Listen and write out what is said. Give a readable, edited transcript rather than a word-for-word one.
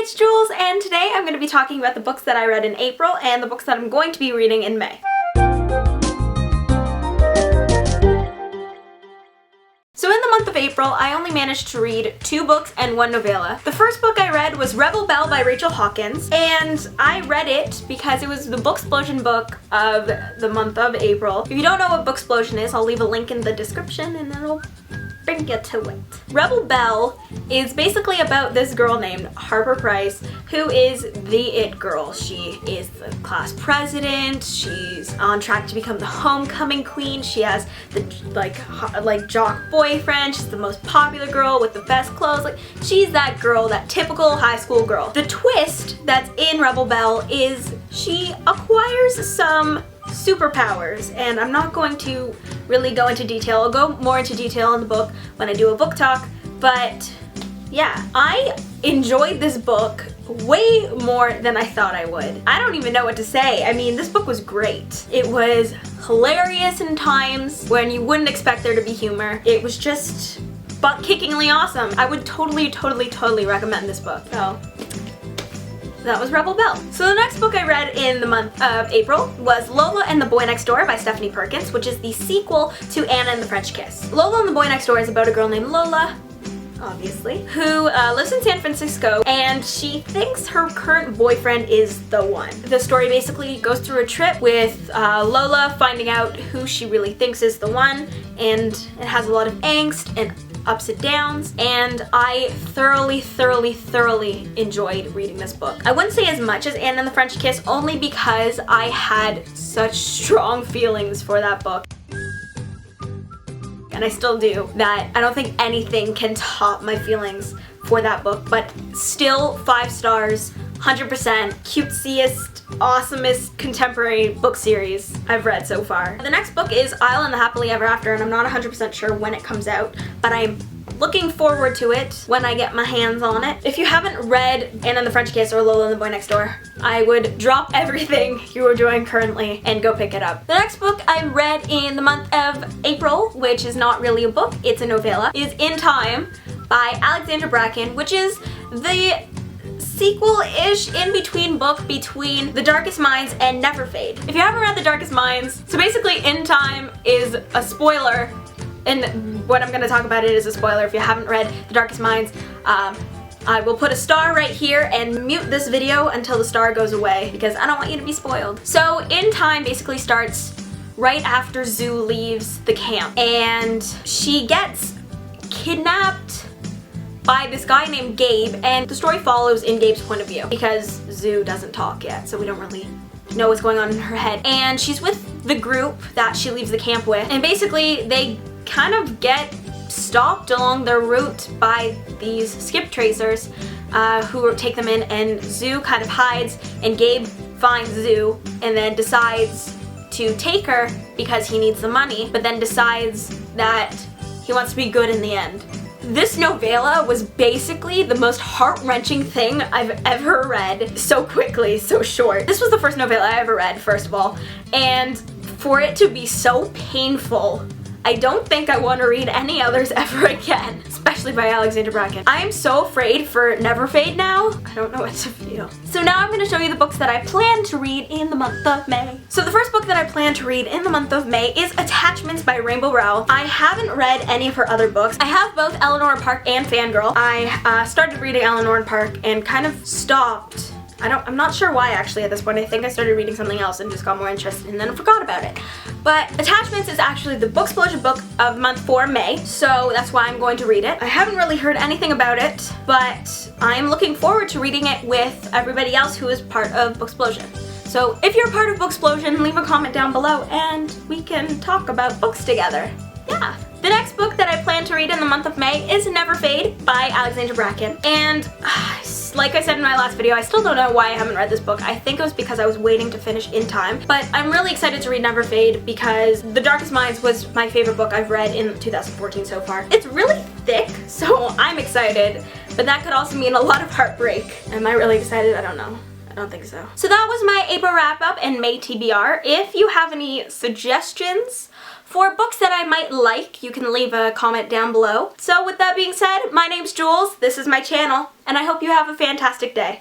it's Jules, and today I'm going to be talking about the books that I read in April and the books that I'm going to be reading in May. So in the month of April, I only managed to read 2 books and 1 novella. The first book I read was Rebel Belle by Rachel Hawkins, and I read it because it was the Booksplosion book of the month of April. If you don't know what Booksplosion is, I'll leave a link in the description and it'll bring you to it. Rebel Belle is basically about this girl named Harper Price, who is the it girl. She is the class president, she's on track to become the homecoming queen, she has the like jock boyfriend, she's the most popular girl with the best clothes, like she's that girl, that typical high school girl. The twist that's in Rebel Belle is she acquires some superpowers, and I'm not going to really go into detail. I'll go more into detail in the book when I do a book talk, but yeah, I enjoyed this book way more than I thought I would. I don't even know what to say. I mean, this book was great. It was hilarious in times when you wouldn't expect there to be humor. It was just butt-kickingly awesome. I would totally recommend this book. So that was Rebel Belle. So the next book I read in the month of April was Lola and the Boy Next Door by Stephanie Perkins, which is the sequel to Anna and the French Kiss. Lola and the Boy Next Door is about a girl named Lola, obviously, who lives in San Francisco, and she thinks her current boyfriend is the one. The story basically goes through a trip with Lola finding out who she really thinks is the one, and it has a lot of angst and ups and downs, and I thoroughly enjoyed reading this book. I wouldn't say as much as Anna and the French Kiss, only because I had such strong feelings for that book. And I still do, that I don't think anything can top my feelings for that book, but still 5 stars, 100%, cutesiest, awesomest contemporary book series I've read so far. The next book is Isle and the Happily Ever After, and I'm not 100% sure when it comes out, but I'm looking forward to it when I get my hands on it. If you haven't read Anna and the French Kiss or Lola and the Boy Next Door, I would drop everything you are doing currently and go pick it up. The next book I read in the month of April, which is not really a book, it's a novella, is In Time by Alexandra Bracken, which is the sequel-ish in-between book between The Darkest Minds and Never Fade. If you haven't read The Darkest Minds, so basically In Time is a spoiler, and what I'm going to talk about it is a spoiler. If you haven't read The Darkest Minds, I will put a star right here and mute this video until the star goes away because I don't want you to be spoiled. So In Time basically starts right after Zoo leaves the camp, and she gets kidnapped by this guy named Gabe, and the story follows in Gabe's point of view because Zoo doesn't talk yet, so we don't really know what's going on in her head. And she's with the group that she leaves the camp with, and basically they kind of get stopped along their route by these skip tracers who take them in, and Zoo kind of hides, and Gabe finds Zoo and then decides to take her because he needs the money, but then decides that he wants to be good in the end. This novella was basically the most heart-wrenching thing I've ever read so quickly, so short. This was the first novella I ever read, first of all, and for it to be so painful, I don't think I want to read any others ever again, especially by Alexandra Bracken. I am so afraid for Never Fade now. I don't know what to feel. So now I'm going to show you the books that I plan to read in the month of May. So the first book that I plan to read in the month of May is Attachments by Rainbow Rowell. I haven't read any of her other books. I have both Eleanor and Park and Fangirl. I started reading Eleanor and Park and kind of stopped. I'm not sure why actually at this point. I think I started reading something else and just got more interested and then forgot about it. But Attachments is actually the Booksplosion book of month for May, so that's why I'm going to read it. I haven't really heard anything about it, but I'm looking forward to reading it with everybody else who is part of Booksplosion. So if you're part of Booksplosion, leave a comment down below and we can talk about books together. Yeah. The next book that I plan to read in the month of May is Never Fade by Alexandra Bracken, and like I said in my last video, I still don't know why I haven't read this book. I think it was because I was waiting to finish In Time, but I'm really excited to read Never Fade because The Darkest Minds was my favorite book I've read in 2014 so far. It's really thick, so I'm excited, but that could also mean a lot of heartbreak. Am I really excited? I don't know. I don't think so. So that was my April wrap up and May TBR. If you have any suggestions For books that I might like, you can leave a comment down below. So with that being said, my name's Jules, this is my channel, and I hope you have a fantastic day.